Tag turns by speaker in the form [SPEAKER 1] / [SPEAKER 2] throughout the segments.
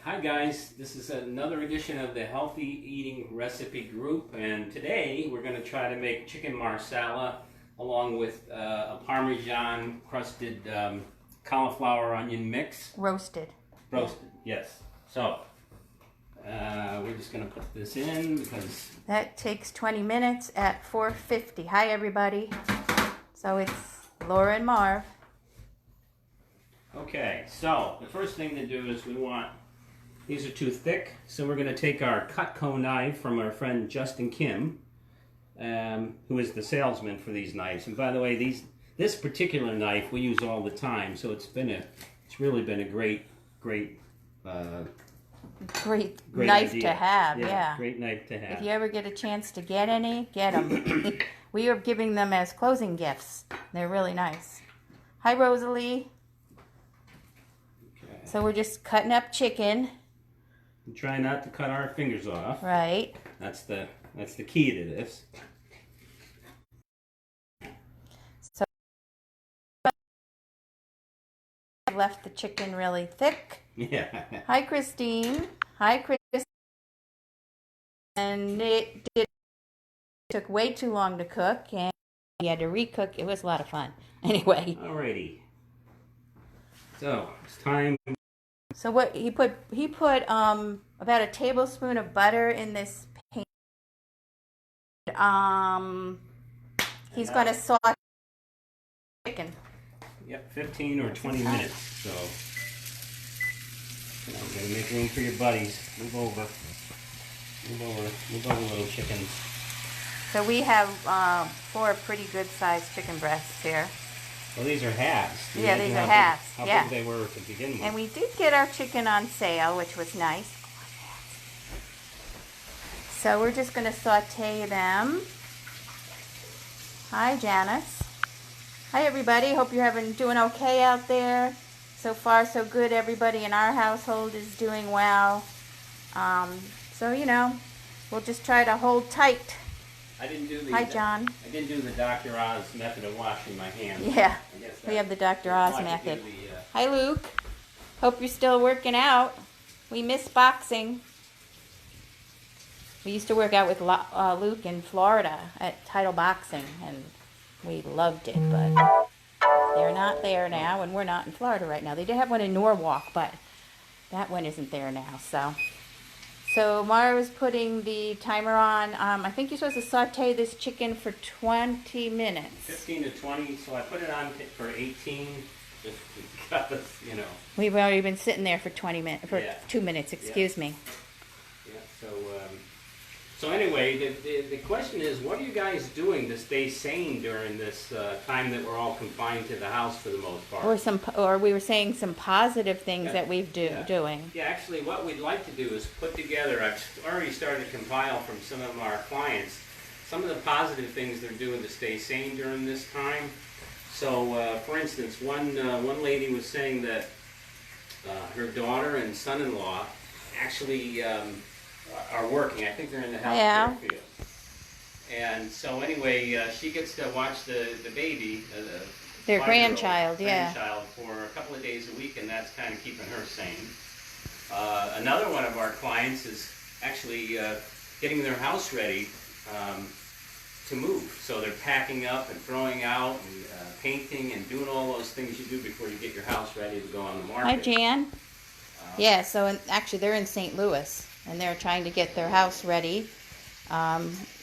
[SPEAKER 1] Hi guys, this is another edition of the Healthy Eating Recipe Group, and today we're going to try to make chicken marsala along with a Parmesan crusted cauliflower onion mix.
[SPEAKER 2] Roasted.
[SPEAKER 1] Roasted, yes. So we're just going to put this in because
[SPEAKER 2] That takes 20 minutes at 450. Hi everybody. So it's Laura and Marv.
[SPEAKER 1] Okay, so the first thing to do is these are too thick, so we're going to take our Cutco knife from our friend Justin Kim, who is the salesman for these knives. And by the way, this particular knife we use all the time, so it's really been a great
[SPEAKER 2] knife
[SPEAKER 1] idea
[SPEAKER 2] to have. Yeah.
[SPEAKER 1] Great knife to have.
[SPEAKER 2] If you ever get a chance to get any, get them. We are giving them as closing gifts. They're really nice. Hi Rosalie.
[SPEAKER 1] Okay.
[SPEAKER 2] So we're just cutting up chicken.
[SPEAKER 1] And try not to cut our fingers off.
[SPEAKER 2] Right.
[SPEAKER 1] That's the key to this.
[SPEAKER 2] So I left the chicken really thick.
[SPEAKER 1] Yeah.
[SPEAKER 2] Hi Christine. Hi Chris. And it took way too long to cook, and we had to recook. It was a lot of fun. Anyway.
[SPEAKER 1] Alrighty. So it's time.
[SPEAKER 2] So what he put about a tablespoon of butter in this pan. He's going to saute chicken.
[SPEAKER 1] Yep, 15 or 20 minutes. So I'm going to make room for your buddies. Move over, little chickens.
[SPEAKER 2] So we have 4 pretty good sized chicken breasts here.
[SPEAKER 1] Well, these are halves.
[SPEAKER 2] Yeah, these are halves.
[SPEAKER 1] How
[SPEAKER 2] yeah.
[SPEAKER 1] big they were to begin with.
[SPEAKER 2] And we did get our chicken on sale, which was nice. So we're just going to saute them. Hi, Janice. Hi, everybody. Hope you're doing okay out there. So far, so good. Everybody in our household is doing well. So, we'll just try to hold tight. Hi, John.
[SPEAKER 1] I didn't do the Dr. Oz method of washing my hands.
[SPEAKER 2] Yeah, we have the Dr. Oz method. Hi, Luke. Hope you're still working out. We miss boxing. We used to work out with Luke in Florida at Title Boxing, and we loved it, but they're not there now, and we're not in Florida right now. They did have one in Norwalk, but that one isn't there now, So Mara was putting the timer on. I think you're supposed to saute this chicken for 20 minutes.
[SPEAKER 1] 15 to 20, so I put it on for 18, just because,
[SPEAKER 2] We've already been sitting there for 2 minutes, excuse me.
[SPEAKER 1] Yeah, so anyway, the question is, what are you guys doing to stay sane during this time that we're all confined to the house for the most part?
[SPEAKER 2] Or we were saying some positive things that we've doing.
[SPEAKER 1] Yeah, actually what we'd like to do is put together, I've already started to compile from some of our clients, some of the positive things they're doing to stay sane during this time. So, for instance, one lady was saying that her daughter and son-in-law actually are working. I think they're in the healthcare field. And so anyway, she gets to watch the baby,
[SPEAKER 2] their grandchild,
[SPEAKER 1] for a couple of days a week, and that's kind of keeping her sane. Another one of our clients is actually getting their house ready to move. So they're packing up and throwing out and painting and doing all those things you do before you get your house ready to go on the market.
[SPEAKER 2] Hi, Jan. Yeah, so actually they're in St. Louis, and they're trying to get their house ready,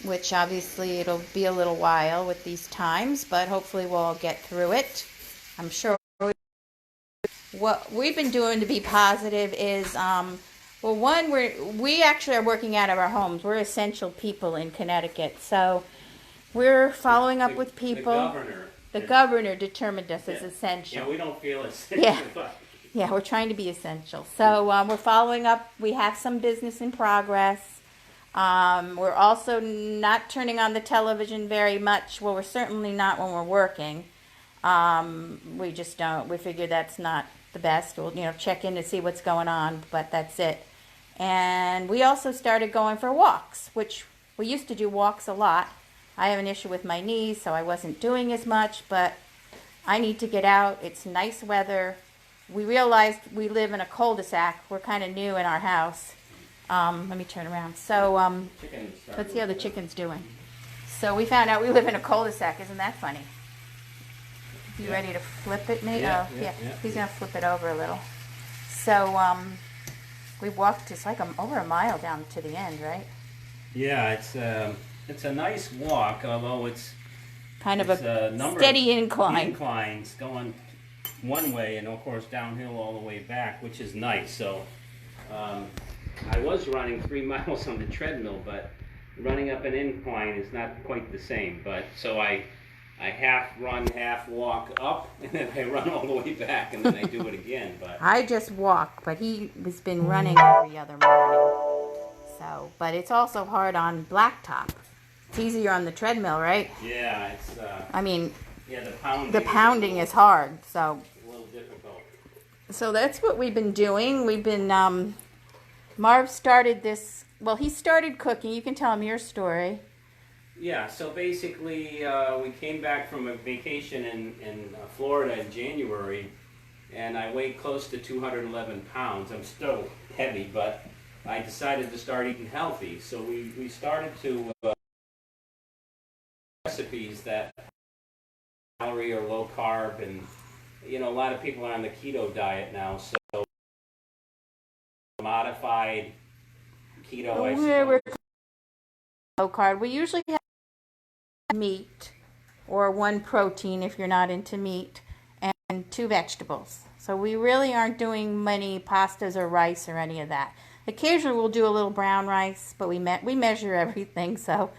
[SPEAKER 2] which obviously it'll be a little while with these times, but hopefully we'll all get through it. I'm sure. What we've been doing to be positive is, well, one, we actually are working out of our homes. We're essential people in Connecticut, so we're following up with people. The governor determined us as essential.
[SPEAKER 1] Yeah, we don't feel essential.
[SPEAKER 2] Yeah, we're trying to be essential. So we're following up. We have some business in progress. We're also not turning on the television very much. Well, we're certainly not when we're working. We just don't. We figure that's not the best. We'll, check in to see what's going on, but that's it. And we also started going for walks, which we used to do walks a lot. I have an issue with my knees, so I wasn't doing as much, but I need to get out. It's nice weather. we realized we live in a cul-de-sac. We're kind of new in our house. Let me turn around. So let's see how the chicken's doing. So we found out we live in a cul-de-sac. Isn't that funny? You ready to flip it, Nate?
[SPEAKER 1] Yeah,
[SPEAKER 2] oh,
[SPEAKER 1] yeah.
[SPEAKER 2] He's gonna flip it over a little. So we walked. It's like over a mile down to the end, right?
[SPEAKER 1] Yeah, it's a nice walk, although it's
[SPEAKER 2] kind of a
[SPEAKER 1] number
[SPEAKER 2] steady
[SPEAKER 1] of
[SPEAKER 2] incline.
[SPEAKER 1] Inclines going one way and of course downhill all the way back, which is nice. So I was running 3 miles on the treadmill, but running up an incline is not quite the same. But so I half run, half walk up, and then I run all the way back, and then I do it again. But
[SPEAKER 2] I just walk, but he has been running every other morning. So, but it's also hard on blacktop. It's easier on the treadmill, right?
[SPEAKER 1] yeah, it's.
[SPEAKER 2] I mean,
[SPEAKER 1] Yeah,
[SPEAKER 2] the pounding is hard. So,
[SPEAKER 1] a little difficult.
[SPEAKER 2] so that's what we've been doing. We've been. Marv started this. Well, he started cooking. You can tell him your story.
[SPEAKER 1] Yeah, so basically we came back from a vacation in Florida in January, and I weighed close to 211 pounds. I'm still heavy, but I decided to start eating healthy. So we started to recipes that calorie or low carb, and you know a lot of people are on the keto diet now, so modified keto. I
[SPEAKER 2] We're
[SPEAKER 1] suppose.
[SPEAKER 2] low carb. We usually have meat or one protein if you're not into meat, and 2 vegetables. So we really aren't doing many pastas or rice or any of that. Occasionally we'll do a little brown rice, but we measure everything, so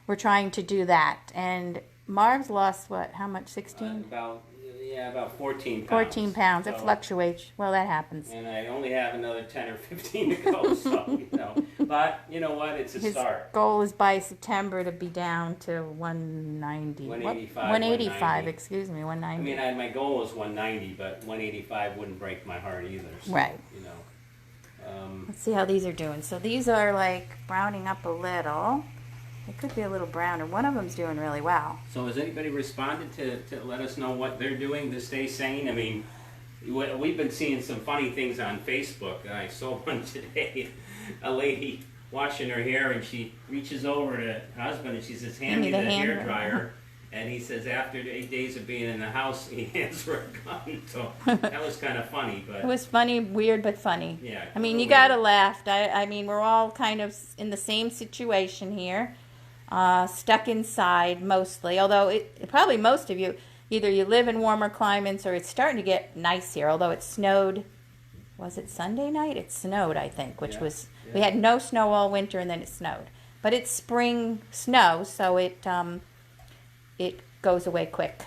[SPEAKER 2] we're trying to do that. And Marv's lost what? How much? 16?
[SPEAKER 1] About 14 pounds.
[SPEAKER 2] 14 pounds. It
[SPEAKER 1] So-
[SPEAKER 2] fluctuates. Well, that happens.
[SPEAKER 1] And I only have another 10 or 15 to go, so, you know. But, you know what, it's a
[SPEAKER 2] His
[SPEAKER 1] start.
[SPEAKER 2] goal is by September to be down to 190.
[SPEAKER 1] 185,
[SPEAKER 2] 185,
[SPEAKER 1] 190.
[SPEAKER 2] excuse me,
[SPEAKER 1] I
[SPEAKER 2] 190.
[SPEAKER 1] mean, my goal was 190, but 185 wouldn't break my heart either. So,
[SPEAKER 2] Right.
[SPEAKER 1] You know.
[SPEAKER 2] Let's see how these are doing. So these are like browning up a little. They could be a little browner. One of them's doing really well.
[SPEAKER 1] So has anybody responded to let us know what they're doing to stay sane? I mean, we've been seeing some funny things on Facebook. I saw one today. A lady washing her hair, and she reaches over to her husband and she says, hand me the hair dryer. And he says after 8 days of being in the house, he hands her a gun. So that was kind of funny. But
[SPEAKER 2] It was funny, weird, but funny.
[SPEAKER 1] yeah,
[SPEAKER 2] I mean,
[SPEAKER 1] a
[SPEAKER 2] you
[SPEAKER 1] little
[SPEAKER 2] gotta
[SPEAKER 1] weird.
[SPEAKER 2] laugh. I mean, we're all kind of in the same situation here. Stuck inside mostly, although probably most of you, either you live in warmer climates or it's starting to get nice here, although it snowed. Was it Sunday night? It snowed, I think, which was, we had no snow all winter and then it snowed. But it's spring snow, so it goes away quick.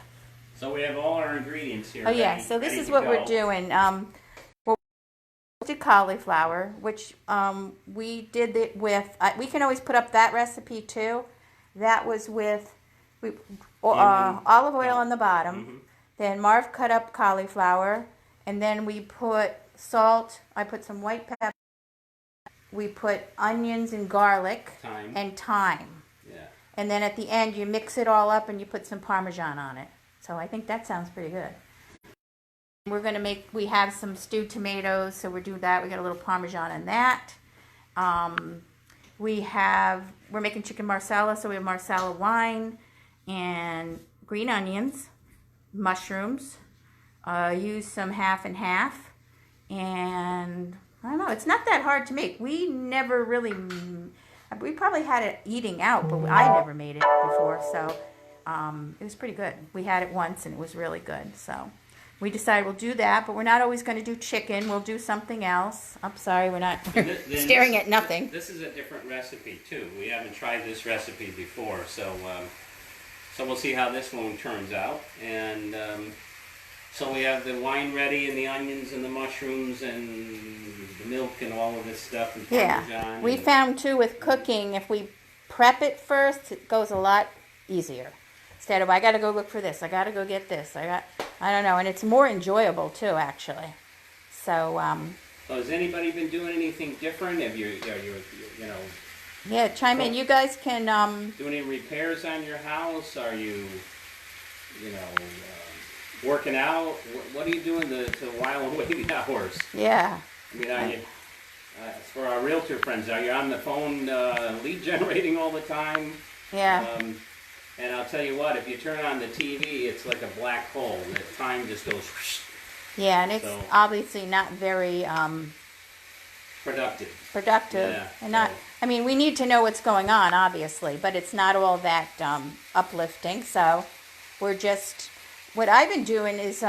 [SPEAKER 1] So we have all our ingredients here.
[SPEAKER 2] Oh yeah,
[SPEAKER 1] ready-
[SPEAKER 2] so this
[SPEAKER 1] ready
[SPEAKER 2] is
[SPEAKER 1] to
[SPEAKER 2] what
[SPEAKER 1] go.
[SPEAKER 2] we're doing. We're roasted cauliflower, which we did it with. We can always put up that recipe too. That was with olive oil on the bottom.
[SPEAKER 1] Mhm.
[SPEAKER 2] Then Marv cut up cauliflower, and then we put salt. I put some white pepper. We put onions and garlic
[SPEAKER 1] Thyme.
[SPEAKER 2] and thyme.
[SPEAKER 1] Yeah.
[SPEAKER 2] And then at the end, you mix it all up and you put some Parmesan on it. So I think that sounds pretty good. We're going to we have some stewed tomatoes, so we'll do that. We got a little Parmesan in that. We're making chicken Marsala, so we have Marsala wine and green onions, mushrooms, use some half and half, and I don't know, it's not that hard to make. We probably had it eating out, but I never made it before, so it was pretty good. We had it once and it was really good, so we decided we'll do that, but we're not always going to do chicken. We'll do something else. I'm sorry, we're not staring at nothing.
[SPEAKER 1] This is a different recipe too. We haven't tried this recipe before, so we'll see how this one turns out. And so we have the wine ready, and the onions, and the mushrooms, and the milk, and all of this stuff, and Parmesan.
[SPEAKER 2] Yeah, we found too with cooking, if we prep it first, it goes a lot easier. Instead of, I got to go look for this, I got to go get this, I don't know, and it's more enjoyable too, actually. So,
[SPEAKER 1] So has anybody been doing anything different? Have you know,
[SPEAKER 2] yeah, chime in. You guys can,
[SPEAKER 1] doing any repairs on your house? Are you, working out. What are you doing to while away the hours?
[SPEAKER 2] Yeah.
[SPEAKER 1] I mean, for our realtor friends, are you on the phone lead generating all the time?
[SPEAKER 2] Yeah.
[SPEAKER 1] And I'll tell you what, if you turn on the TV, it's like a black hole. The time just goes whoosh.
[SPEAKER 2] Yeah, and it's obviously not very
[SPEAKER 1] Productive.
[SPEAKER 2] Yeah, and not. I mean, we need to know what's going on, obviously, but it's not all that uplifting. So we're just. What I've been doing is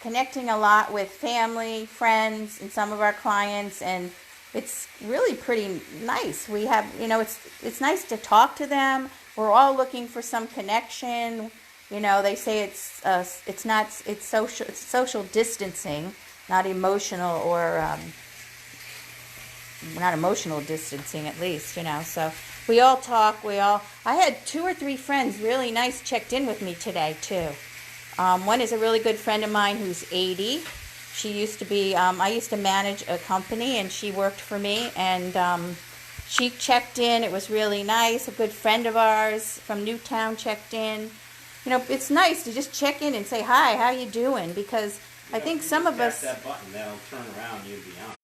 [SPEAKER 2] connecting a lot with family, friends, and some of our clients, and it's really pretty nice. We have, it's nice to talk to them. We're all looking for some connection. They say it's social distancing, not emotional or not emotional distancing at least. So we all talk. I had 2 or 3 friends really nice checked in with me today too. One is a really good friend of mine who's 80. She used to be, I used to manage a company and she worked for me, and she checked in. It was really nice. A good friend of ours from Newtown checked in. It's nice to just check in and say, hi, how you doing? Because I think some of us...
[SPEAKER 1] that button, that'll turn around, you'll be on.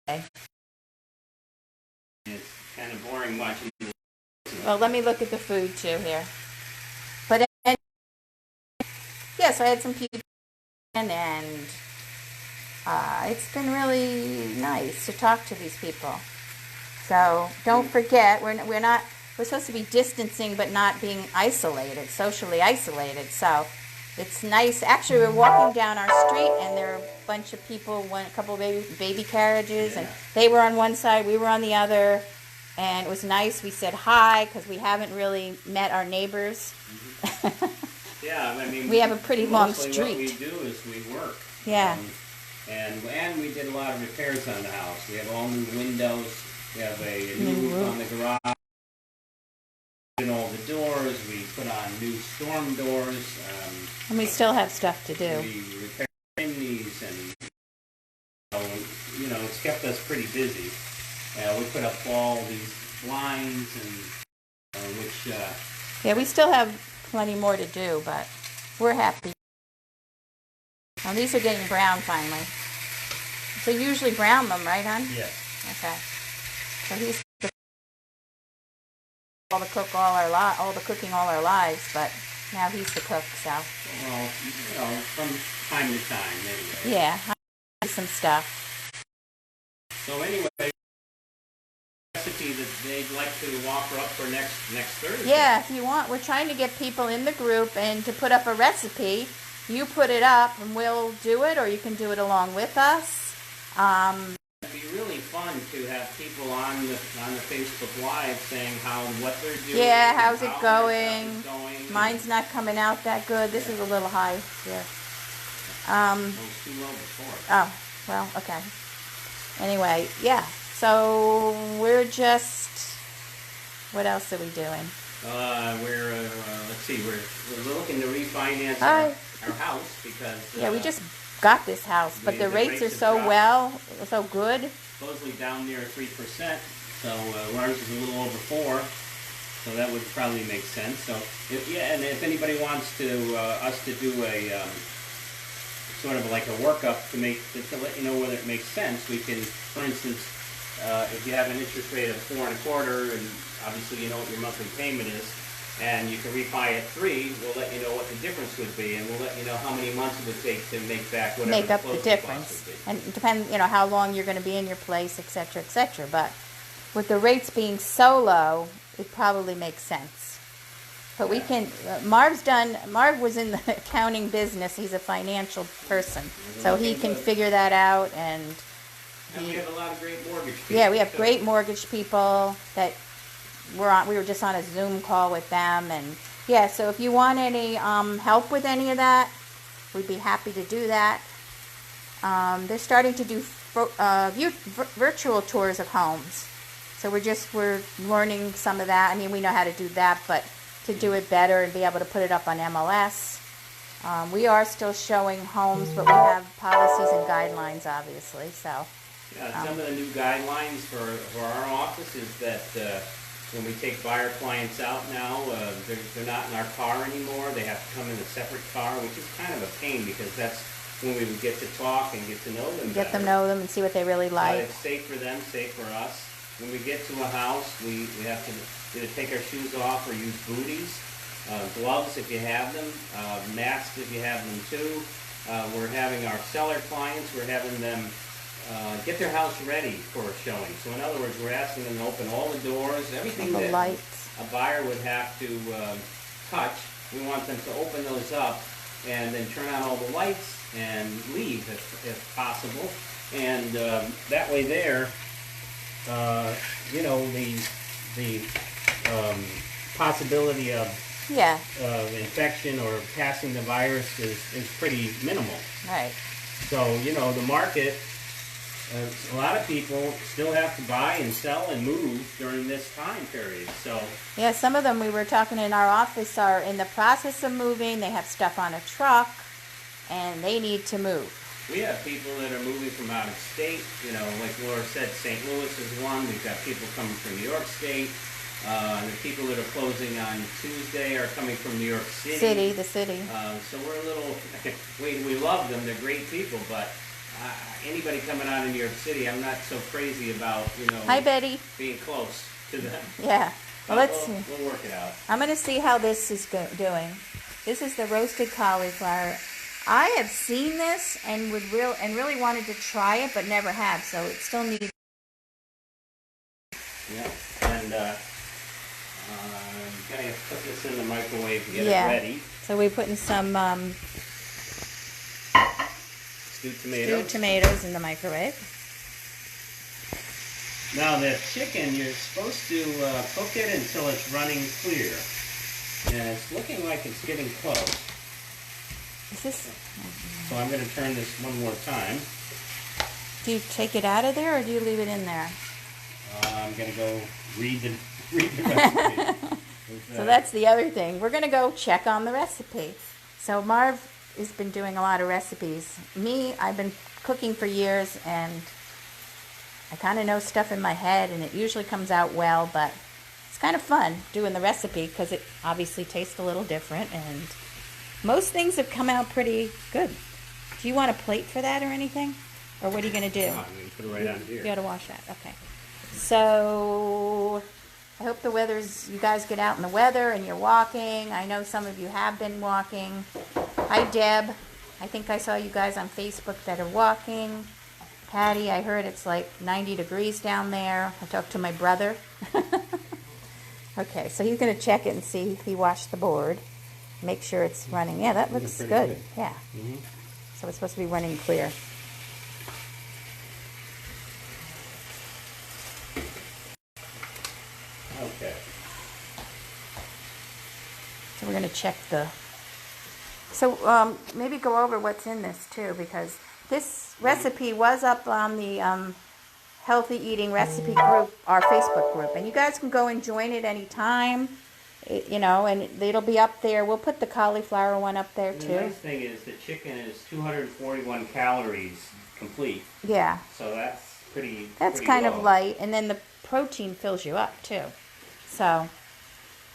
[SPEAKER 2] Okay.
[SPEAKER 1] It's kind of boring watching.
[SPEAKER 2] Well, let me look at the food too here. But yes, I had some people in, and it's been really nice to talk to these people. So don't forget, we're supposed to be distancing but not being isolated, socially isolated. So it's nice. Actually, we're walking down our street and there are a bunch of people, a couple of baby carriages, and they were on one side, we were on the other, and it was nice. We said hi because we haven't really met our neighbors.
[SPEAKER 1] Yeah, I mean,
[SPEAKER 2] we have a pretty long street.
[SPEAKER 1] What we do is we work.
[SPEAKER 2] Yeah.
[SPEAKER 1] And we did a lot of repairs on the house. We have all new windows. We have a new roof on the garage. In all the doors, we put on new storm doors.
[SPEAKER 2] And we still have stuff to do.
[SPEAKER 1] We repair chimneys, and it's kept us pretty busy. We put up all these blinds, and which.
[SPEAKER 2] Yeah, we still have plenty more to do, but we're happy. Well, these are getting brown finally. So you usually brown them, right, hon?
[SPEAKER 1] Yes.
[SPEAKER 2] Okay. So he's all the cooking all our lives, but now he's the cook, so.
[SPEAKER 1] Well, from time to time, anyway.
[SPEAKER 2] Yeah, I do some stuff.
[SPEAKER 1] So anyway, recipe that they'd like to offer up for next Thursday.
[SPEAKER 2] Yeah, if you want, we're trying to get people in the group and to put up a recipe. You put it up and we'll do it, or you can do it along with us.
[SPEAKER 1] It'd be really fun to have people on the Facebook Live saying what they're doing.
[SPEAKER 2] Yeah, how's it going?
[SPEAKER 1] Going.
[SPEAKER 2] Mine's not coming out that good. This is a little high here.
[SPEAKER 1] Well, it's too low before.
[SPEAKER 2] Oh, well, okay. Anyway, yeah. So we're just. What else are we doing?
[SPEAKER 1] Let's see. We're looking to refinance our house because.
[SPEAKER 2] Yeah, we just got this house, but the rates are so good.
[SPEAKER 1] Supposedly down near 3%, so ours is a little over 4%, so that would probably make sense. So if anybody wants us to do a sort of like a workup to let you know whether it makes sense, we can, for instance, if you have an interest rate of 4.25%, and obviously you know what your monthly payment is, and you can refi at 3%, we'll let you know what the difference would be, and we'll let you know how many months it would take to make back whatever
[SPEAKER 2] make up
[SPEAKER 1] the
[SPEAKER 2] the difference. And it depends, how long you're going to be in your place, etc., etc. But with the rates being so low, it probably makes sense. But we can. Marv was in the accounting business. He's a financial person, so he can figure that out. And
[SPEAKER 1] we have a lot of great mortgage people.
[SPEAKER 2] Yeah, we have great mortgage people that. We were just on a Zoom call with them, and yeah, so if you want any help with any of that, we'd be happy to do that. They're starting to do virtual tours of homes, so we're learning some of that. I mean, we know how to do that, but to do it better and be able to put it up on MLS. We are still showing homes, but we have policies and guidelines, obviously. So
[SPEAKER 1] some of the new guidelines for our office is that when we take buyer clients out now, they're not in our car anymore. They have to come in a separate car, which is kind of a pain because that's when we would get to talk and get to know them
[SPEAKER 2] Get
[SPEAKER 1] better.
[SPEAKER 2] them know them and see what they really
[SPEAKER 1] But
[SPEAKER 2] like.
[SPEAKER 1] it's safe for them, safe for us. When we get to a house, we have to either take our shoes off or use booties. Gloves if you have them, masks if you have them too. We're having our seller clients, we're having them get their house ready for a showing. So in other words, we're asking them to open all the doors, everything
[SPEAKER 2] The
[SPEAKER 1] that
[SPEAKER 2] lights.
[SPEAKER 1] a buyer would have to touch. We want them to open those up and then turn on all the lights and leave if possible. And that way there, you know, the possibility of
[SPEAKER 2] Yeah.
[SPEAKER 1] infection or passing the virus is pretty minimal.
[SPEAKER 2] Right.
[SPEAKER 1] So, you know, the market, a lot of people still have to buy and sell and move during this time period. So,
[SPEAKER 2] Yeah, some of them we were talking in our office are in the process of moving. They have stuff on a truck, and they need to move.
[SPEAKER 1] we have people that are moving from out of state. You know, like Laura said, St. Louis is one. We've got people coming from New York State. The people that are closing on Tuesday are coming from New York City.
[SPEAKER 2] The city.
[SPEAKER 1] So we're a little, we love them. They're great people, but anybody coming out of New York City, I'm not so crazy about, you know,
[SPEAKER 2] Hi, Betty.
[SPEAKER 1] being close to them.
[SPEAKER 2] Yeah. Well, let's see.
[SPEAKER 1] We'll work it out.
[SPEAKER 2] I'm going to see how this is doing. This is the roasted cauliflower. I have seen this and really wanted to try it, but never have. So it still needs.
[SPEAKER 1] Yeah, and I'm gonna put this in the microwave to get it ready.
[SPEAKER 2] So we're putting some
[SPEAKER 1] Stewed tomatoes.
[SPEAKER 2] stewed tomatoes in the microwave.
[SPEAKER 1] Now the chicken, you're supposed to cook it until it's running clear. And it's looking like it's getting close.
[SPEAKER 2] Is this?
[SPEAKER 1] So I'm going to turn this one more time.
[SPEAKER 2] Do you take it out of there or do you leave it in there?
[SPEAKER 1] I'm going to go read the recipe.
[SPEAKER 2] So that's the other thing. We're going to go check on the recipe. So Marv has been doing a lot of recipes. Me, I've been cooking for years and I kind of know stuff in my head and it usually comes out well, but it's kind of fun doing the recipe because it obviously tastes a little different and most things have come out pretty good. Do you want a plate for that or anything? Or what are you going to do?
[SPEAKER 1] I'm going to put it right on here.
[SPEAKER 2] You got to wash that. Okay. So I hope the weather's, you guys get out in the weather and you're walking. I know some of you have been walking. Hi, Deb. I think I saw you guys on Facebook that are walking. Patty, I heard it's like 90 degrees down there. I talked to my brother. Okay, so he's going to check it and see if he washed the board. Make sure it's running. Yeah, that looks good. Yeah.
[SPEAKER 1] Mm-hmm.
[SPEAKER 2] So it's supposed to be running clear.
[SPEAKER 1] Okay.
[SPEAKER 2] So we're going to check the... So maybe go over what's in this too, because this recipe was up on the Healthy Eating Recipe group, our Facebook group. And you guys can go and join it anytime, you know, and it'll be up there. We'll put the cauliflower one up there too.
[SPEAKER 1] The nice thing is the chicken is 241 calories complete.
[SPEAKER 2] Yeah.
[SPEAKER 1] So that's pretty
[SPEAKER 2] That's
[SPEAKER 1] pretty
[SPEAKER 2] kind
[SPEAKER 1] low.
[SPEAKER 2] of light. And then the protein fills you up too. So,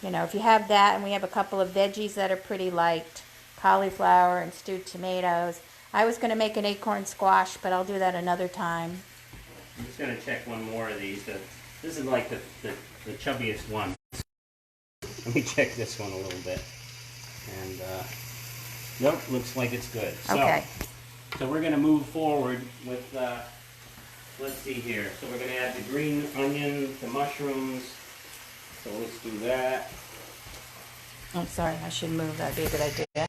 [SPEAKER 2] you know, if you have that, and we have a couple of veggies that are pretty light, cauliflower and stewed tomatoes. I was going to make an acorn squash, but I'll do that another time.
[SPEAKER 1] I'm just going to check one more of these. This is like the chubbiest one. Let me check this one a little bit. And, nope, looks like it's good.
[SPEAKER 2] Okay.
[SPEAKER 1] So we're going to move forward with, let's see here. So we're going to add the green onion, the mushrooms. So let's do that.
[SPEAKER 2] I'm sorry, I should move. That'd be a good idea.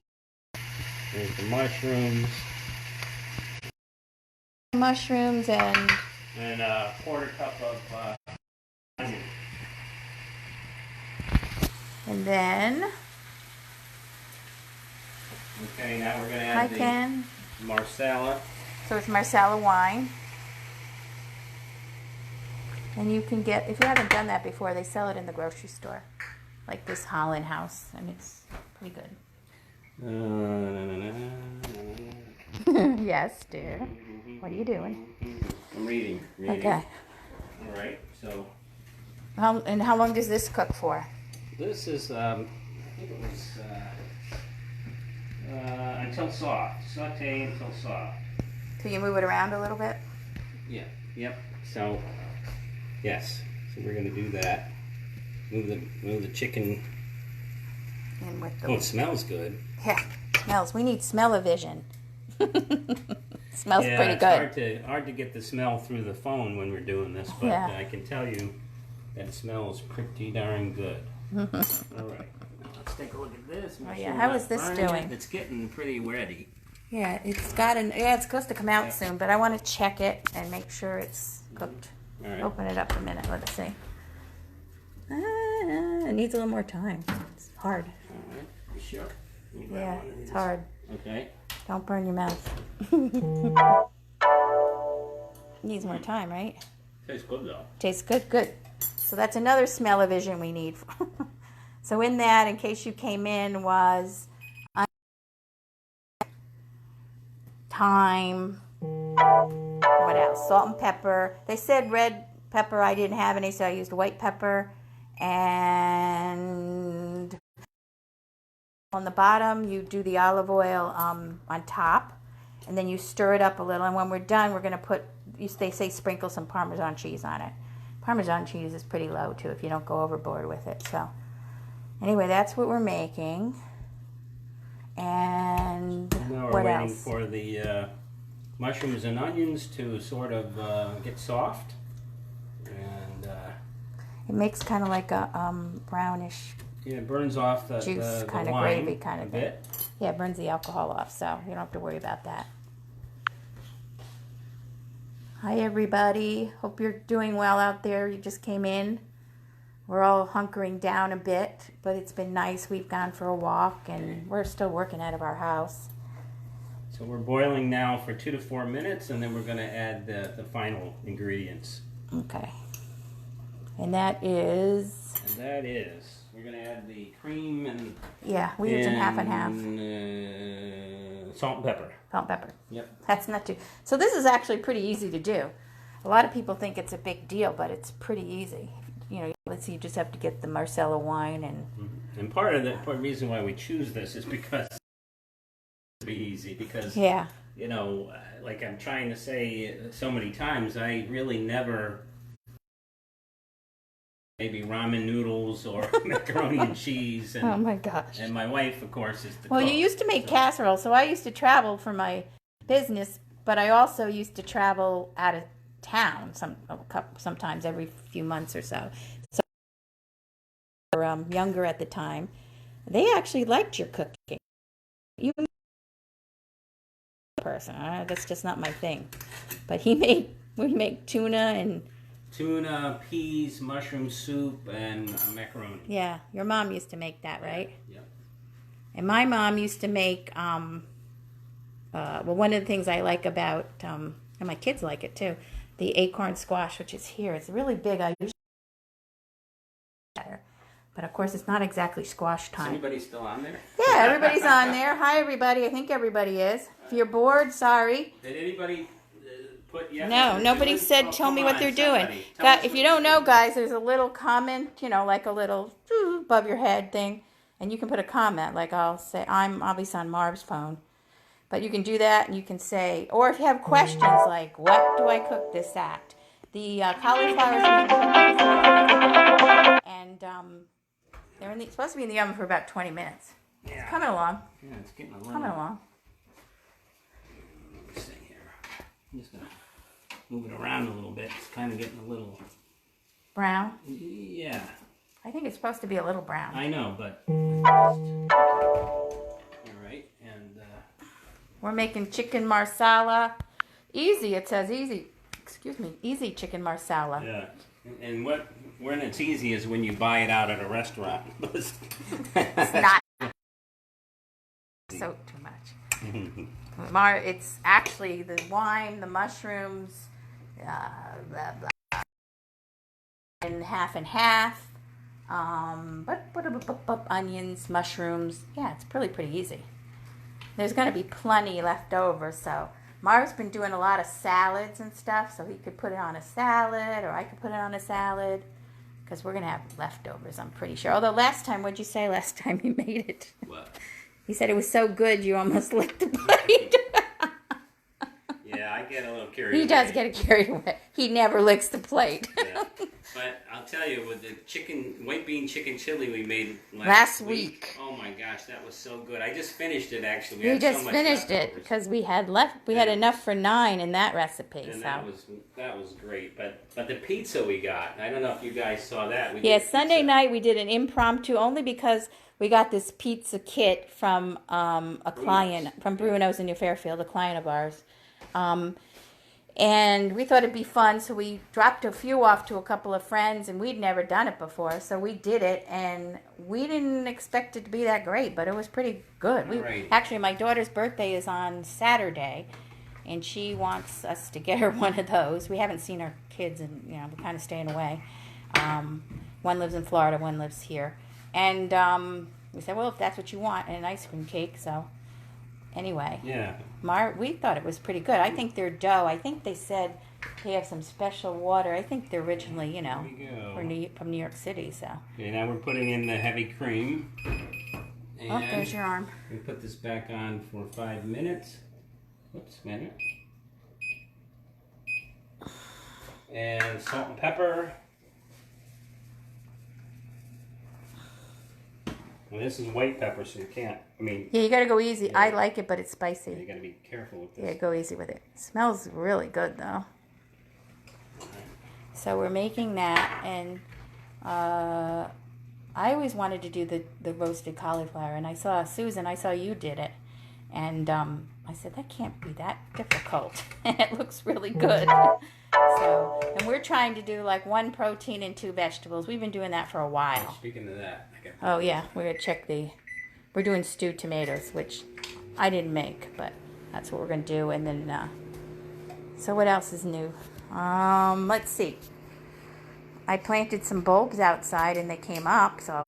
[SPEAKER 1] There's the mushrooms.
[SPEAKER 2] Mushrooms and
[SPEAKER 1] A quarter cup of onion.
[SPEAKER 2] then
[SPEAKER 1] Okay, now we're going to
[SPEAKER 2] I
[SPEAKER 1] add
[SPEAKER 2] can.
[SPEAKER 1] the Marsala.
[SPEAKER 2] So it's Marsala wine. And you can get, if you haven't done that before, they sell it in the grocery store. Like this Holland House, and it's pretty good. Yes, dear. What are you doing?
[SPEAKER 1] I'm reading.
[SPEAKER 2] Okay.
[SPEAKER 1] All right, so
[SPEAKER 2] How long does this cook for?
[SPEAKER 1] This is, I think it was until soft. Saute until soft.
[SPEAKER 2] Can you move it around a little bit?
[SPEAKER 1] Yeah. Yep. So, yes. So we're gonna do that. Move the chicken.
[SPEAKER 2] And with the,
[SPEAKER 1] Oh, it smells good.
[SPEAKER 2] yeah, smells. We need smell-o-vision. Smells
[SPEAKER 1] Yeah,
[SPEAKER 2] pretty
[SPEAKER 1] it's
[SPEAKER 2] good.
[SPEAKER 1] hard to get the smell through the phone when we're doing this, but
[SPEAKER 2] Yeah.
[SPEAKER 1] I can tell you that it smells pretty darn good. All right, now let's take a look at this.
[SPEAKER 2] Oh, yeah. How is this doing?
[SPEAKER 1] It's getting pretty ready.
[SPEAKER 2] Yeah, it's supposed to come out soon, but I want to check it and make sure it's cooked.
[SPEAKER 1] All right.
[SPEAKER 2] Open it up a minute. Let's see. It needs a little more time. It's hard.
[SPEAKER 1] All right. You sure? You grab
[SPEAKER 2] Yeah,
[SPEAKER 1] one of
[SPEAKER 2] it's
[SPEAKER 1] these.
[SPEAKER 2] hard.
[SPEAKER 1] Okay.
[SPEAKER 2] Don't burn your mouth. Needs more time, right?
[SPEAKER 1] Tastes good though.
[SPEAKER 2] Tastes good, good. So that's another smell-o-vision we need. So in that, in case you came in, was thyme. What else? Salt and pepper. They said red pepper. I didn't have any, so I used white pepper. And on the bottom, you do the olive oil on top, and then you stir it up a little. And when we're done, we're going to put, they say sprinkle some Parmesan cheese on it. Parmesan cheese is pretty low, too, if you don't go overboard with it. So anyway, that's what we're making. And
[SPEAKER 1] Now we're
[SPEAKER 2] what
[SPEAKER 1] waiting
[SPEAKER 2] else?
[SPEAKER 1] for the mushrooms and onions to sort of get soft. And
[SPEAKER 2] It makes kind of like a brownish
[SPEAKER 1] yeah, it burns off the
[SPEAKER 2] juice, kind of
[SPEAKER 1] wine
[SPEAKER 2] gravy kind of
[SPEAKER 1] a
[SPEAKER 2] thing.
[SPEAKER 1] bit.
[SPEAKER 2] Yeah, it burns the alcohol off, so you don't have to worry about that. Hi, everybody. Hope you're doing well out there. You just came in. We're all hunkering down a bit, but it's been nice. We've gone for a walk, and we're still working out of our house.
[SPEAKER 1] So we're boiling now for 2 to 4 minutes, and then we're going to add the final ingredients.
[SPEAKER 2] Okay. And that is...
[SPEAKER 1] And that is, we're going to add the cream and...
[SPEAKER 2] Yeah, we're using half and half.
[SPEAKER 1] Salt and pepper.
[SPEAKER 2] Salt and pepper.
[SPEAKER 1] Yep.
[SPEAKER 2] That's not too... So this is actually pretty easy to do. A lot of people think it's a big deal, but it's pretty easy. You know, let's see, you just have to get the Marsala wine and...
[SPEAKER 1] And part of the reason why we choose this is because it's be easy. Because,
[SPEAKER 2] yeah.
[SPEAKER 1] you know, like I'm trying to say so many times, I really never... Maybe ramen noodles or macaroni and cheese. And,
[SPEAKER 2] Oh my gosh.
[SPEAKER 1] And my wife, of course, is the
[SPEAKER 2] Well,
[SPEAKER 1] cook.
[SPEAKER 2] you used to make casserole, so I used to travel for my business, but I also used to travel out of town sometimes every few months or so. So they were younger at the time. They actually liked your cooking. You person, that's just not my thing. But we make tuna and
[SPEAKER 1] Tuna, peas, mushroom soup, and macaroni.
[SPEAKER 2] yeah, your mom used to make that, right?
[SPEAKER 1] Yep.
[SPEAKER 2] And my mom used to make, well, one of the things I like about, and my kids like it too, the acorn squash, which is here. It's really big. I usually but of course it's not exactly squash
[SPEAKER 1] Is
[SPEAKER 2] time.
[SPEAKER 1] anybody still on there?
[SPEAKER 2] Yeah, everybody's on there. Hi, everybody. I think everybody is. If you're bored, sorry.
[SPEAKER 1] Did anybody put yes?
[SPEAKER 2] No, nobody said, tell me what they're doing. If you don't know, guys, there's a little comment, you know, like a little above your head thing. And you can put a comment, like I'll say, I'm obviously on Marv's phone. But you can do that, and you can say, or if you have questions like, what do I cook this at? The cauliflowers and they're supposed to be in the oven for about 20 minutes.
[SPEAKER 1] Yeah.
[SPEAKER 2] It's coming along.
[SPEAKER 1] Yeah, it's getting a little.
[SPEAKER 2] Coming along.
[SPEAKER 1] Let's see here. I'm just gonna move it around a little bit. It's kind of getting a little.
[SPEAKER 2] Brown.
[SPEAKER 1] Yeah.
[SPEAKER 2] I think it's supposed to be a little brown.
[SPEAKER 1] I know, but. All right, and.
[SPEAKER 2] We're making chicken marsala. Easy, it says easy. Excuse me, easy chicken marsala.
[SPEAKER 1] Yeah. And when it's easy is when you buy it out at a restaurant.
[SPEAKER 2] It's not so too much. It's actually the wine, the mushrooms, blah, blah. And half, onions, mushrooms. Yeah, it's pretty easy. There's going to be plenty left over, so Marv's been doing a lot of salads and stuff, so he could put it on a salad, or I could put it on a salad, because we're going to have leftovers, I'm pretty sure. Although last time, what'd you say last time you made it?
[SPEAKER 1] What?
[SPEAKER 2] He said it was so good you almost licked the plate.
[SPEAKER 1] Yeah, I get a little carried away.
[SPEAKER 2] He does get carried away. He never licks the plate.
[SPEAKER 1] Yeah. But I'll tell you, with the white bean chicken chili we made
[SPEAKER 2] last week.
[SPEAKER 1] Oh my gosh, that was so good. I just finished it actually.
[SPEAKER 2] We just finished it because we had had enough for 9 in that recipe.
[SPEAKER 1] And
[SPEAKER 2] so
[SPEAKER 1] that was great. But the pizza we got, I don't know if you guys saw that.
[SPEAKER 2] Sunday night we did an impromptu only because we got this pizza kit from a client from Bruno's in New Fairfield, a client of ours. And we thought it'd be fun, so we dropped a few off to a couple of friends, and we'd never done it before, so we did it, and we didn't expect it to be that great, but it was pretty good. Actually, my daughter's birthday is on Saturday, and she wants us to get her one of those. We haven't seen her kids, and we're kind of staying away. One lives in Florida, one lives here, and we said, well, if that's what you want, and an ice cream cake, so anyway.
[SPEAKER 1] Yeah.
[SPEAKER 2] We thought it was pretty good. I think their dough, I think they said they have some special water. I think they're originally, from New York City, so.
[SPEAKER 1] Okay, now we're putting in the heavy cream. And
[SPEAKER 2] there's your arm.
[SPEAKER 1] We put this back on for 5 minutes. Whoops, minute. And salt and pepper. Well, this is white pepper, so you can't,
[SPEAKER 2] Yeah, you gotta go easy. Yeah. I like it, but it's spicy.
[SPEAKER 1] You gotta be careful with this.
[SPEAKER 2] Yeah, go easy with it. It smells really good, though. So we're making that, and I always wanted to do the roasted cauliflower, and I saw Susan, I saw you did it, and I said, that can't be that difficult, and it looks really good. So, and we're trying to do like 1 protein and 2 vegetables. We've been doing that for a while.
[SPEAKER 1] Speaking of that,
[SPEAKER 2] oh yeah, we're gonna check we're doing stewed tomatoes, which I didn't make, but that's what we're gonna do. And then, so what else is new? Let's see. I planted some bulbs outside and they came up, so.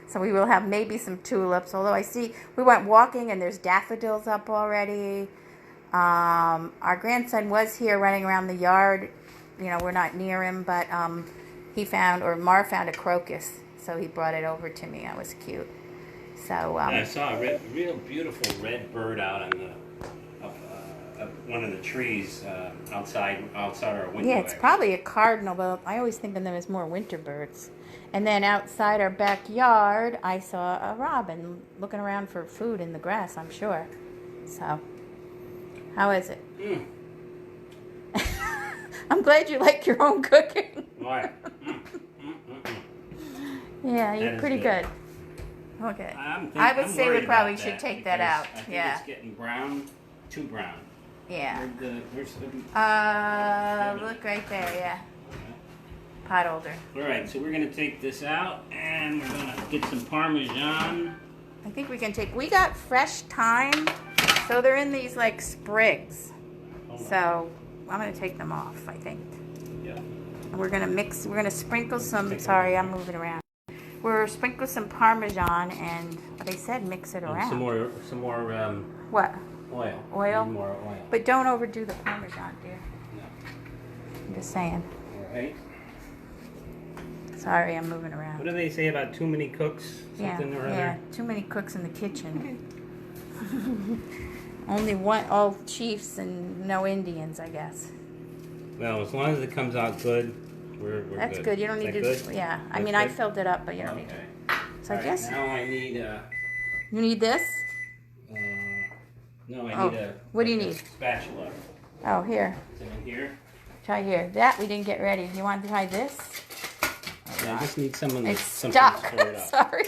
[SPEAKER 2] So we will have maybe some tulips, although I see, we went walking and there's daffodils up already. Our grandson was here running around the yard. We're not near him, but Mar found a crocus, so he brought it over to me. That was cute. So
[SPEAKER 1] I saw a real beautiful red bird out on one of the trees outside our window.
[SPEAKER 2] Yeah, it's probably a cardinal, but I always think of them as more winter birds. And then outside our backyard, I saw a robin looking around for food in the grass, I'm sure. So, how is it? I'm glad you like your own cooking.
[SPEAKER 1] Why?
[SPEAKER 2] Yeah, you're pretty good. Okay. I would say we probably should take that out.
[SPEAKER 1] I think it's getting brown, too brown.
[SPEAKER 2] Yeah.
[SPEAKER 1] Where's the
[SPEAKER 2] look right there, yeah. Pot holder.
[SPEAKER 1] All right, so we're going to take this out, and we're going to get some Parmesan.
[SPEAKER 2] I think we got fresh thyme, so they're in these like sprigs. So I'm going to take them off, I think.
[SPEAKER 1] Yeah.
[SPEAKER 2] And we're going to sprinkle some, sorry, I'm moving around. We're sprinkle some Parmesan, and they said mix it around.
[SPEAKER 1] Some more.
[SPEAKER 2] What?
[SPEAKER 1] Oil.
[SPEAKER 2] Oil?
[SPEAKER 1] More oil.
[SPEAKER 2] But don't overdo the Parmesan, dear.
[SPEAKER 1] No.
[SPEAKER 2] I'm just saying.
[SPEAKER 1] All right.
[SPEAKER 2] Sorry, I'm moving around.
[SPEAKER 1] What do they say about too many cooks? Something or other?
[SPEAKER 2] Yeah, too many cooks in the kitchen. Only all chiefs and no Indians, I guess.
[SPEAKER 1] Well, as long as it comes out good, we're
[SPEAKER 2] That's
[SPEAKER 1] good.
[SPEAKER 2] good. You don't need to.
[SPEAKER 1] Good?
[SPEAKER 2] Yeah,
[SPEAKER 1] That's
[SPEAKER 2] I mean,
[SPEAKER 1] good?
[SPEAKER 2] I filled it up, but you don't need to. So I guess.
[SPEAKER 1] Now I need
[SPEAKER 2] You need this?
[SPEAKER 1] No, I need a.
[SPEAKER 2] What do you need?
[SPEAKER 1] Spatula.
[SPEAKER 2] Oh, here.
[SPEAKER 1] Is it in here?
[SPEAKER 2] Try here. That we didn't get ready. You want to try this?
[SPEAKER 1] Yeah, I just need something
[SPEAKER 2] It's
[SPEAKER 1] something
[SPEAKER 2] stuck.
[SPEAKER 1] to stir it up.
[SPEAKER 2] Sorry.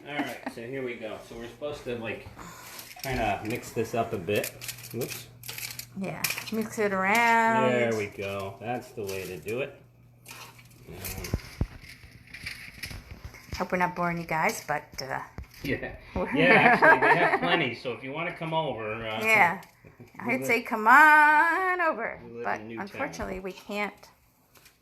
[SPEAKER 1] All right, so here we go. So we're supposed to kind of mix this up a bit. Whoops.
[SPEAKER 2] Yeah, mix it around.
[SPEAKER 1] There we go. That's the way to do it.
[SPEAKER 2] Hope we're not boring you guys, but
[SPEAKER 1] Yeah, actually, they have plenty, so if you want to come over...
[SPEAKER 2] yeah, I'd say come on over, but
[SPEAKER 1] in
[SPEAKER 2] unfortunately we can't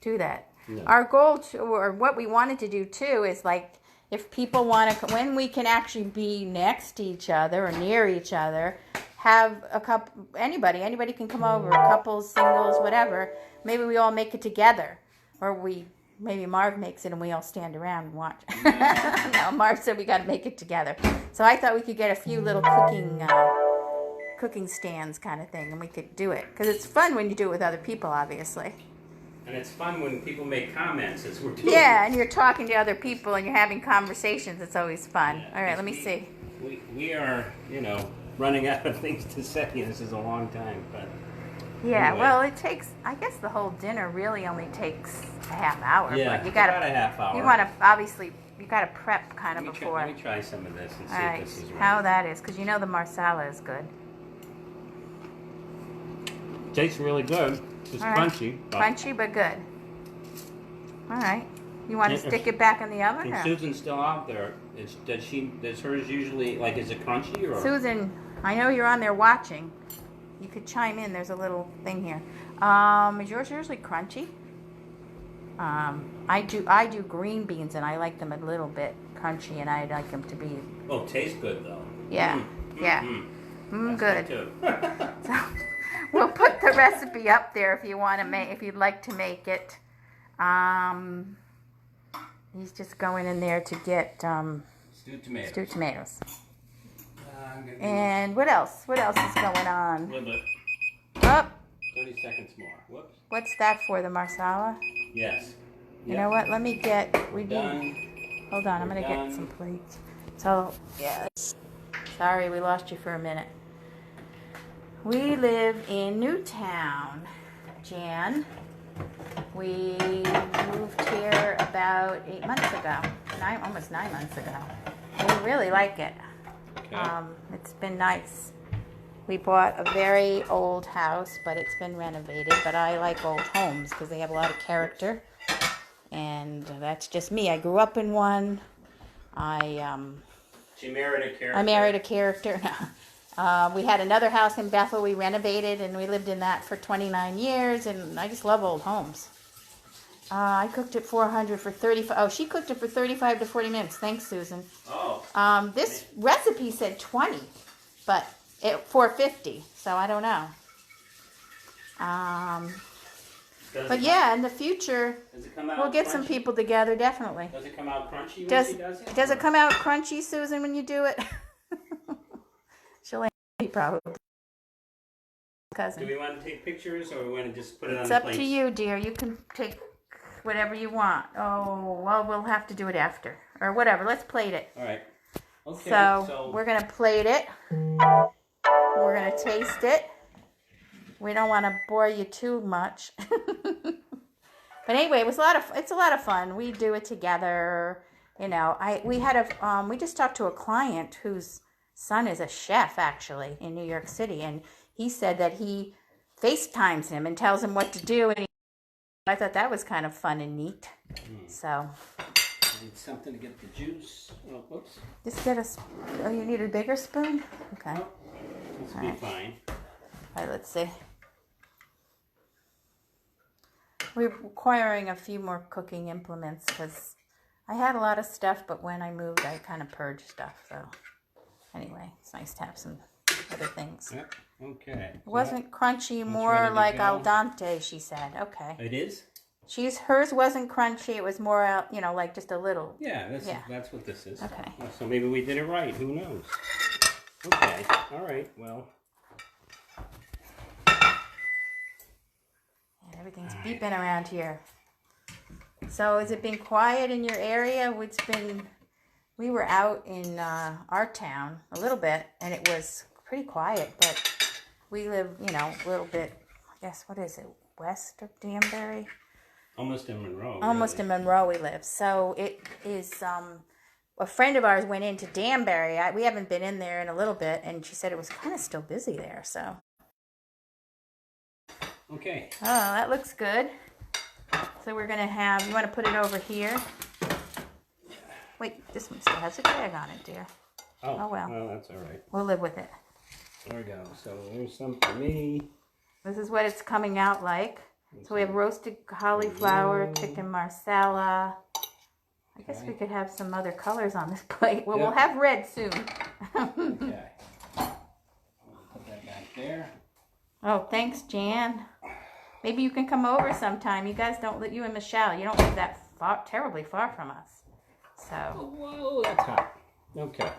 [SPEAKER 2] do that.
[SPEAKER 1] No.
[SPEAKER 2] Our goal, or what we wanted to do too, is like, if people want to, when we can actually be next to each other or near each other, have a couple, anybody can come over, couples, singles, whatever. Maybe we all make it together, or maybe Marv makes it and we all stand around and watch. No, Marv said we got to make it together. So I thought we could get a few little cooking stands kind of thing, and we could do it because it's fun when you do it with other people, obviously.
[SPEAKER 1] And it's fun when people make comments as we're doing
[SPEAKER 2] Yeah,
[SPEAKER 1] it.
[SPEAKER 2] and you're talking to other people and you're having conversations. It's always fun.
[SPEAKER 1] Yeah,
[SPEAKER 2] All right, let me see.
[SPEAKER 1] We are, running out of things to say. This is a long time, but
[SPEAKER 2] Yeah,
[SPEAKER 1] anyway.
[SPEAKER 2] well, it takes, I guess the whole dinner really only takes a half hour.
[SPEAKER 1] Yeah,
[SPEAKER 2] but you gotta,
[SPEAKER 1] about a half hour.
[SPEAKER 2] You want to, obviously, you got to prep kind of before.
[SPEAKER 1] Let me try some of this and see
[SPEAKER 2] All right,
[SPEAKER 1] if this is right.
[SPEAKER 2] how that is, because you know the Marsala is good.
[SPEAKER 1] Tastes really good. It's
[SPEAKER 2] All right.
[SPEAKER 1] crunchy.
[SPEAKER 2] Crunchy, but good. All right. You want to stick it back in the oven?
[SPEAKER 1] And
[SPEAKER 2] Or?
[SPEAKER 1] Susan's still out there. Does hers usually, is it crunchy or?
[SPEAKER 2] Susan, I know you're on there watching. You could chime in. There's a little thing here. Is yours usually crunchy? I do green beans, and I like them a little bit crunchy, and I like them to be.
[SPEAKER 1] Oh, tastes good though.
[SPEAKER 2] Yeah, yeah.
[SPEAKER 1] That's
[SPEAKER 2] Good.
[SPEAKER 1] Too.
[SPEAKER 2] So we'll put the recipe up there if you want to make, if you'd like to make it. He's just going in there to get
[SPEAKER 1] Stewed tomatoes.
[SPEAKER 2] stewed tomatoes.
[SPEAKER 1] I'm gonna do
[SPEAKER 2] And what else? What else is going
[SPEAKER 1] a
[SPEAKER 2] on?
[SPEAKER 1] little bit.
[SPEAKER 2] Oh,
[SPEAKER 1] 30 seconds more. Whoops.
[SPEAKER 2] what's that for? The Marsala?
[SPEAKER 1] Yes.
[SPEAKER 2] You know what? Let me get. We need.
[SPEAKER 1] Done.
[SPEAKER 2] Hold on. I'm
[SPEAKER 1] We're
[SPEAKER 2] gonna
[SPEAKER 1] done.
[SPEAKER 2] get some plates. So yeah. Sorry, we lost you for a minute. We live in Newtown, Jan. We moved here about 8 months ago. Almost 9 months ago. We really like it.
[SPEAKER 1] Okay.
[SPEAKER 2] It's been nice. We bought a very old house, but it's been renovated. But I like old homes because they have a lot of character. And that's just me. I grew up in one.
[SPEAKER 1] She married a character.
[SPEAKER 2] I married a character. We had another house in Bethel we renovated, and we lived in that for 29 years, and I just love old homes. I cooked it 400 for 35. Oh, she cooked it for 35 to 40 minutes. Thanks, Susan.
[SPEAKER 1] Oh.
[SPEAKER 2] This recipe said 20, but 450, so I don't know. But yeah, in the future,
[SPEAKER 1] Does it come out
[SPEAKER 2] we'll get
[SPEAKER 1] crunchy?
[SPEAKER 2] some people together, definitely.
[SPEAKER 1] Does it come out crunchy when
[SPEAKER 2] Does
[SPEAKER 1] she does it?
[SPEAKER 2] does it come out crunchy, Susan, when you do it? She'll answer me probably. Cousin.
[SPEAKER 1] Do we want to take pictures or we want to just put it on
[SPEAKER 2] It's
[SPEAKER 1] the
[SPEAKER 2] up
[SPEAKER 1] plate?
[SPEAKER 2] to you, dear. You can take whatever you want. Oh, well, we'll have to do it after. Or whatever. Let's plate it.
[SPEAKER 1] All right. Okay.
[SPEAKER 2] So we're going to plate it. We're going to taste it. We don't want to bore you too much. But anyway, it's a lot of fun. We do it together. We just talked to a client whose son is a chef actually in New York City, and he said that he FaceTimes him and tells him what to do, and I thought that was kind of fun and neat. So
[SPEAKER 1] I need something to get the juice. Oh, whoops.
[SPEAKER 2] just get you need a bigger spoon? Okay.
[SPEAKER 1] Oh, this will be fine.
[SPEAKER 2] All right, let's see. We're acquiring a few more cooking implements because I had a lot of stuff, but when I moved, I kind of purged stuff. So anyway, it's nice to have some other things.
[SPEAKER 1] Yep. Okay.
[SPEAKER 2] It wasn't crunchy,
[SPEAKER 1] ready
[SPEAKER 2] more
[SPEAKER 1] to
[SPEAKER 2] like
[SPEAKER 1] go.
[SPEAKER 2] al dente, she said. Okay.
[SPEAKER 1] It is?
[SPEAKER 2] Hers wasn't crunchy. It was more, like just a little.
[SPEAKER 1] Yeah,
[SPEAKER 2] Yeah.
[SPEAKER 1] That's what this is.
[SPEAKER 2] Okay.
[SPEAKER 1] Well, so maybe we did it right. Who knows? Okay. All right. Well.
[SPEAKER 2] Everything's beeping around here. So has it been quiet in your area? We were out in our town a little bit, and it was pretty quiet, but we live, a little bit, I guess, what is it, west of Danbury?
[SPEAKER 1] Almost in Monroe.
[SPEAKER 2] Almost
[SPEAKER 1] really.
[SPEAKER 2] in Monroe we live. So it is, a friend of ours went into Danbury. We haven't been in there in a little bit, and she said it was kind of still busy there, so.
[SPEAKER 1] Okay.
[SPEAKER 2] Oh, that looks good. So we're going to you want to put it over here? Wait, this one still has a tag on it, dear.
[SPEAKER 1] Oh,
[SPEAKER 2] well.
[SPEAKER 1] Well, that's all right.
[SPEAKER 2] We'll live with it.
[SPEAKER 1] There we go. So there's some for me.
[SPEAKER 2] This is what it's coming out like. So we have roasted cauliflower, chicken marsala. I guess we could have some other colors on this plate. Well, we'll have red soon.
[SPEAKER 1] Okay. I'll put that there.
[SPEAKER 2] Oh, thanks, Jan. Maybe you can come over sometime. You guys don't you and Michelle, you don't live that far, terribly far from us. So.
[SPEAKER 1] Whoa, that's hot. Okay.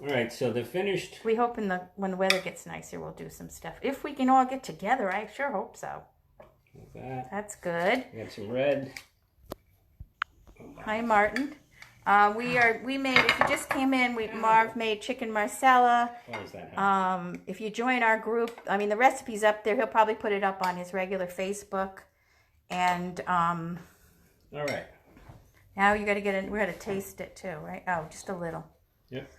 [SPEAKER 1] All right, so the finished.
[SPEAKER 2] We hope when the weather gets nicer, we'll do some stuff. If we can all get together, I sure hope so.
[SPEAKER 1] Like that.
[SPEAKER 2] That's good.
[SPEAKER 1] We got some red.
[SPEAKER 2] Hi, Martin. We made, if you just came in, Marv made chicken Marsala.
[SPEAKER 1] What is that?
[SPEAKER 2] If you join our group, I mean, the recipe's up there. He'll probably put it up on his regular Facebook. And,
[SPEAKER 1] All right.
[SPEAKER 2] now you got to we got to taste it too, right? Oh, just a little.
[SPEAKER 1] Yep.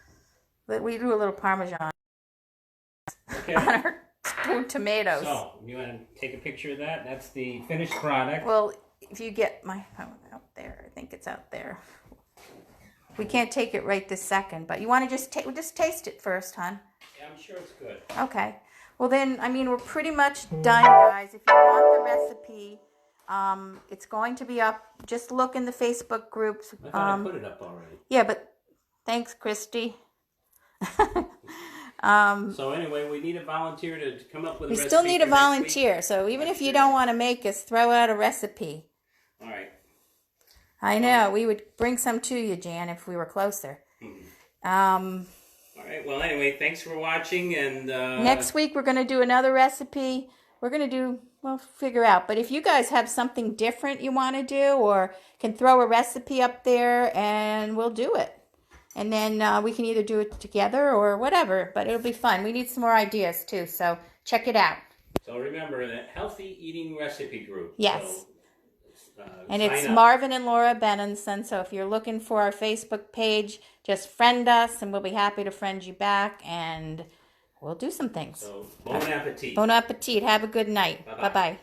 [SPEAKER 2] But we do a little Parmesan
[SPEAKER 1] Okay.
[SPEAKER 2] on our stewed tomatoes.
[SPEAKER 1] So, you want to take a picture of that? That's the finished product.
[SPEAKER 2] Well, if you get my phone out there, I think it's out there. We can't take it right this second, but you want to just taste it first, hon?
[SPEAKER 1] Yeah, I'm sure it's good.
[SPEAKER 2] Okay. Well then, I mean, we're pretty much done, guys. If you want the recipe, it's going to be up. Just look in the Facebook groups.
[SPEAKER 1] I thought I put it up already.
[SPEAKER 2] Yeah, but thanks, Christy.
[SPEAKER 1] So anyway, we need a volunteer to come up with a
[SPEAKER 2] We
[SPEAKER 1] recipe.
[SPEAKER 2] still need a
[SPEAKER 1] for next
[SPEAKER 2] volunteer, so even if you don't want to make us, throw out a recipe.
[SPEAKER 1] All right.
[SPEAKER 2] I know, we would bring some to you, Jan, if we were closer.
[SPEAKER 1] All right. Well, anyway, thanks for watching. And
[SPEAKER 2] next week we're going to do another recipe. We're going to do, well, figure out. But if you guys have something different you want to do or can throw a recipe up there and we'll do it. And then we can either do it together or whatever. But it'll be fun. We need some more ideas too. So check it out.
[SPEAKER 1] So remember the Healthy Eating Recipe Group.
[SPEAKER 2] Yes.
[SPEAKER 1] So,
[SPEAKER 2] and it's
[SPEAKER 1] sign up.
[SPEAKER 2] Marvin and Laura Beninson. So if you're looking for our Facebook page, just friend us and we'll be happy to friend you back. And we'll do some things.
[SPEAKER 1] So bon appetit.
[SPEAKER 2] Bon appetit. Have a good night.
[SPEAKER 1] Bye-bye.
[SPEAKER 2] Bye-bye.